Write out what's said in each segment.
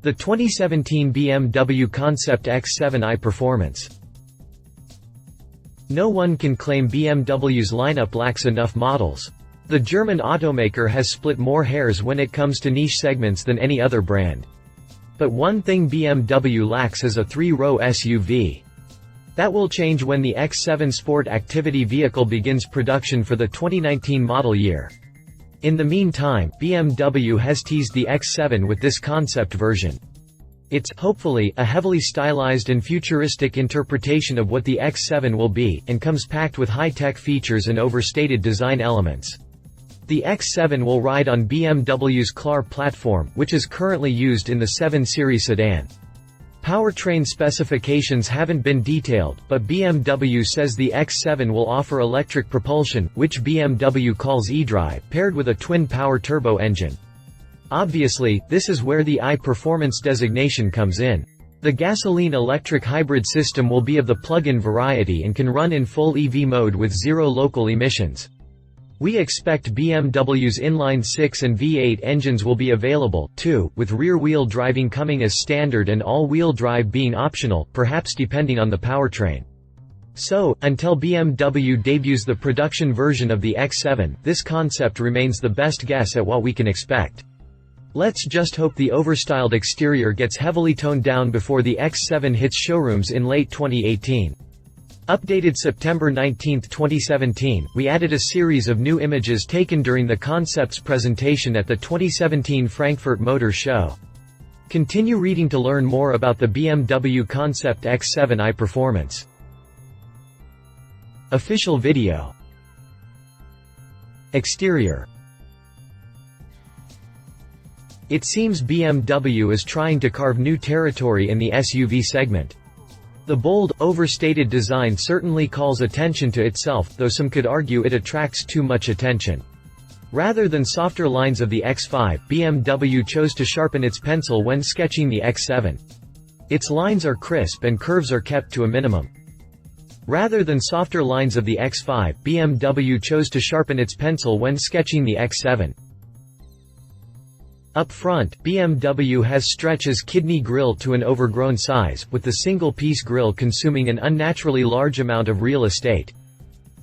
The 2017 BMW Concept X7 iPerformance. No one can claim BMW's lineup lacks enough models. The German automaker has split more hairs when it comes to niche segments than any other brand. But one thing BMW lacks is a three-row SUV. That will change when the X7 Sport Activity vehicle begins production for the 2019 model year. In the meantime, BMW has teased the X7 with this concept version. It's, hopefully, a heavily stylized and futuristic interpretation of what the X7 will be, and comes packed with high-tech features and overstated design elements. The X7 will ride on BMW's CLAR platform, which is currently used in the 7 Series sedan. Powertrain specifications haven't been detailed, but BMW says the X7 will offer electric propulsion, which BMW calls eDrive, paired with a TwinPower Turbo engine. Obviously, this is where the iPerformance designation comes in. The gasoline-electric hybrid system will be of the plug-in variety and can run in full EV mode with zero local emissions. We expect BMW's inline-six and V8 engines will be available, too, with rear-wheel driving coming as standard and all-wheel drive being optional, perhaps depending on the powertrain. So, until BMW debuts the production version of the X7, this concept remains the best guess at what we can expect. Let's just hope the overstyled exterior gets heavily toned down before the X7 hits showrooms in late 2018. Updated September 19, 2017, we added a series of new images taken during the concept's presentation at the 2017 Frankfurt Motor Show. Continue reading to learn more about the BMW Concept X7 iPerformance. Official video. Exterior. It seems BMW is trying to carve new territory in the SUV segment. The bold, overstated design certainly calls attention to itself, though some could argue it attracts too much attention. Rather than softer lines of the X5, BMW chose to sharpen its pencil when sketching the X7. Its lines are crisp and curves are kept to a minimum. Rather than softer lines of the X5, BMW chose to sharpen its pencil when sketching the X7. Up front, BMW has stretched its kidney grille to an overgrown size, with the single-piece grille consuming an unnaturally large amount of real estate.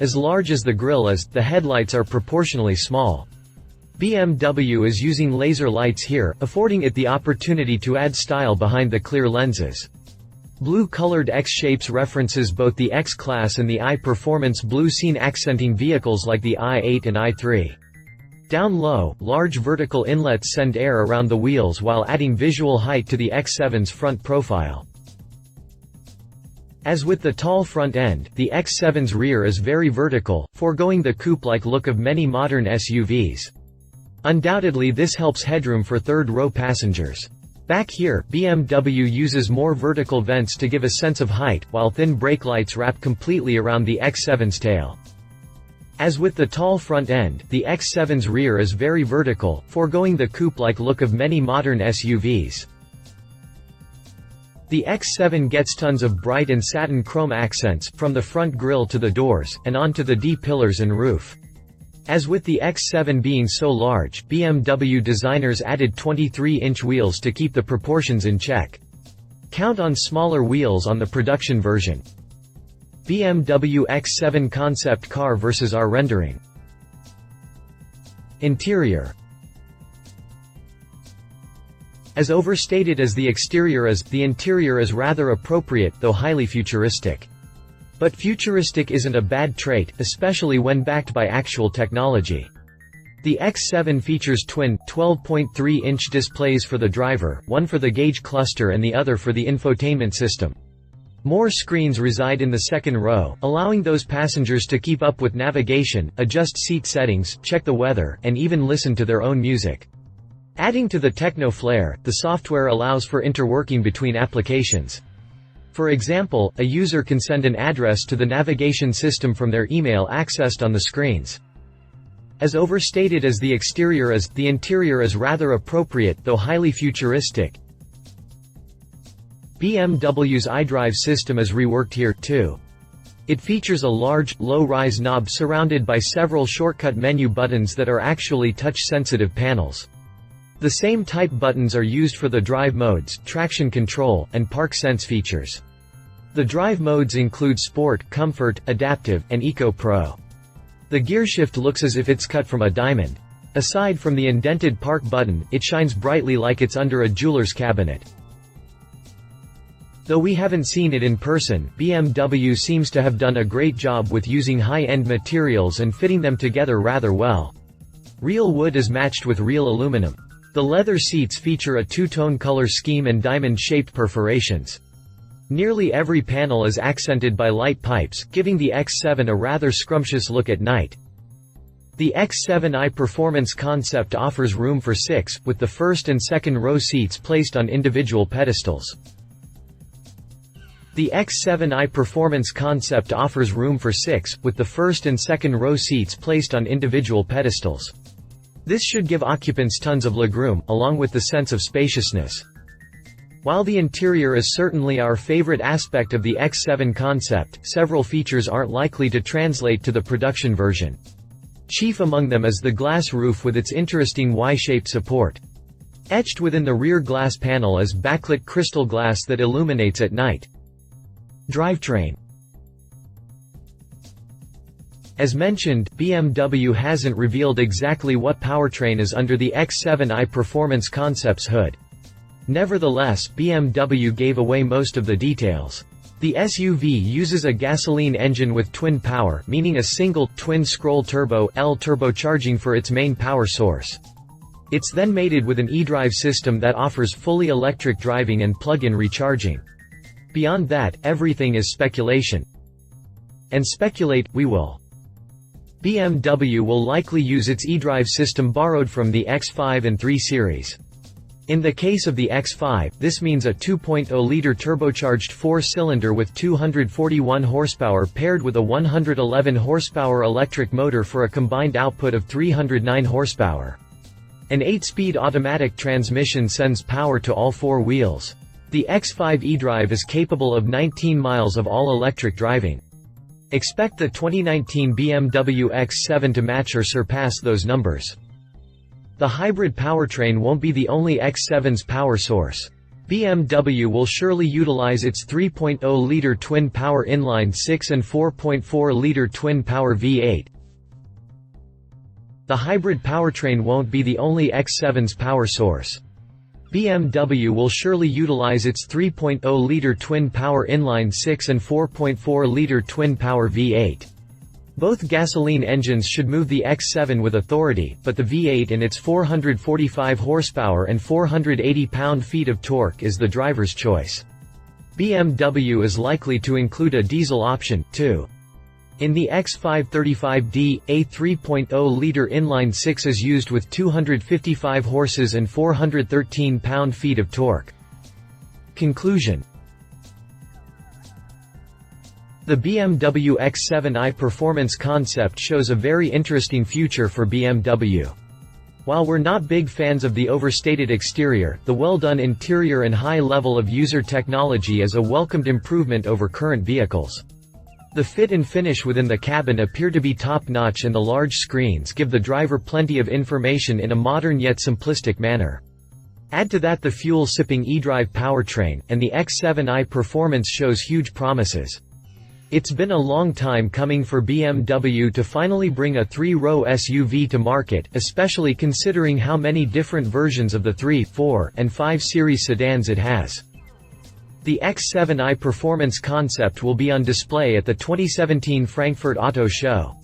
As large as the grille is, the headlights are proportionally small. BMW is using laser lights here, affording it the opportunity to add style behind the clear lenses. Blue-colored X-shapes references both the X-Class and the iPerformance blue scene accenting vehicles like the i8 and i3. Down low, large vertical inlets send air around the wheels while adding visual height to the X7's front profile. As with the tall front end, the X7's rear is very vertical, foregoing the coupe-like look of many modern SUVs. Undoubtedly this helps headroom for third-row passengers. Back here, BMW uses more vertical vents to give a sense of height, while thin brake lights wrap completely around the X7's tail. As with the tall front end, the X7's rear is very vertical, foregoing the coupe-like look of many modern SUVs. The X7 gets tons of bright and satin chrome accents, from the front grille to the doors, and onto the D-pillars and roof. As with the X7 being so large, BMW designers added 23-inch wheels to keep the proportions in check. Count on smaller wheels on the production version. BMW X7 concept car versus our rendering. Interior. As overstated as the exterior is, the interior is rather appropriate, though highly futuristic. But futuristic isn't a bad trait, especially when backed by actual technology. The X7 features twin, 12.3-inch displays for the driver, one for the gauge cluster and the other for the infotainment system. More screens reside in the second row, allowing those passengers to keep up with navigation, adjust seat settings, check the weather, and even listen to their own music. Adding to the techno flair, the software allows for interworking between applications. For example, a user can send an address to the navigation system from their email accessed on the screens. As overstated as the exterior is, the interior is rather appropriate, though highly futuristic. BMW's eDrive system is reworked here, too. It features a large, low-rise knob surrounded by several shortcut menu buttons that are actually touch-sensitive panels. The same type buttons are used for the drive modes, traction control, and park sense features. The drive modes include Sport, Comfort, Adaptive, and Eco Pro. The gearshift looks as if it's cut from a diamond. Aside from the indented park button, it shines brightly like it's under a jeweler's cabinet. Though we haven't seen it in person, BMW seems to have done a great job with using high-end materials and fitting them together rather well. Real wood is matched with real aluminum. The leather seats feature a two-tone color scheme and diamond-shaped perforations. Nearly every panel is accented by light pipes, giving the X7 a rather scrumptious look at night. The X7 iPerformance concept offers room for 6, with the first and second row seats placed on individual pedestals. The X7 iPerformance concept offers room for 6, with the first and second row seats placed on individual pedestals. This should give occupants tons of legroom, along with the sense of spaciousness. While the interior is certainly our favorite aspect of the X7 concept, several features aren't likely to translate to the production version. Chief among them is the glass roof with its interesting Y-shaped support. Etched within the rear glass panel is backlit crystal glass that illuminates at night. Drivetrain. As mentioned, BMW hasn't revealed exactly what powertrain is under the X7 iPerformance concept's hood. Nevertheless, BMW gave away most of the details. The SUV uses a gasoline engine with twin power, meaning a single, twin-scroll turbo, L turbocharging for its main power source. It's then mated with an eDrive system that offers fully electric driving and plug-in recharging. Beyond that, everything is speculation. And speculate, we will. BMW will likely use its eDrive system borrowed from the X5 and 3 series. In the case of the X5, this means a 2.0-liter turbocharged 4-cylinder with 241 horsepower paired with a 111 horsepower electric motor for a combined output of 309 horsepower. An 8-speed automatic transmission sends power to all four wheels. The X5 eDrive is capable of 19 miles of all-electric driving. Expect the 2019 BMW X7 to match or surpass those numbers. The hybrid powertrain won't be the only X7's power source. BMW will surely utilize its 3.0-liter twin-power inline-six and 4.4-liter twin-power V8. The hybrid powertrain won't be the only X7's power source. BMW will surely utilize its 3.0-liter twin-power inline-six and 4.4-liter twin-power V8. Both gasoline engines should move the X7 with authority, but the V8 and its 445 horsepower and 480 pound-feet of torque is the driver's choice. BMW is likely to include a diesel option, too. In the X535D, a 3.0-liter inline-six is used with 255 horses and 413 pound-feet of torque. Conclusion. The BMW X7 iPerformance concept shows a very interesting future for BMW. While we're not big fans of the overstated exterior, the well-done interior and high level of user technology is a welcomed improvement over current vehicles. The fit and finish within the cabin appear to be top-notch and the large screens give the driver plenty of information in a modern yet simplistic manner. Add to that the fuel-sipping eDrive powertrain, and the X7 iPerformance shows huge promises. It's been a long time coming for BMW to finally bring a 3-row SUV to market, especially considering how many different versions of the 3, 4, and 5 series sedans it has. The X7 iPerformance concept will be on display at the 2017 Frankfurt Auto Show.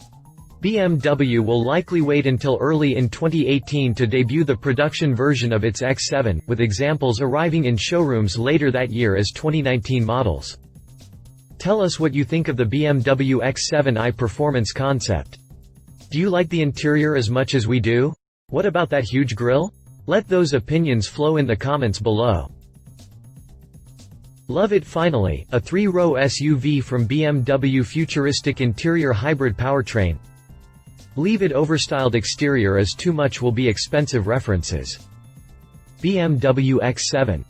BMW will likely wait until early in 2018 to debut the production version of its X7, with examples arriving in showrooms later that year as 2019 models. Tell us what you think of the BMW X7 iPerformance concept. Do you like the interior as much as we do? What about that huge grille? Let those opinions flow in the comments below. Love it. Finally, a 3-row SUV from BMW futuristic interior hybrid powertrain. Leave it overstyled exterior as too much will be expensive references. BMW X7.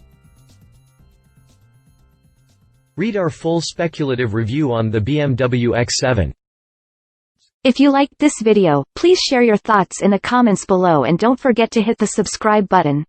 Read our full speculative review on the BMW X7. If you liked this video, please share your thoughts in the comments below and don't forget to hit the subscribe button.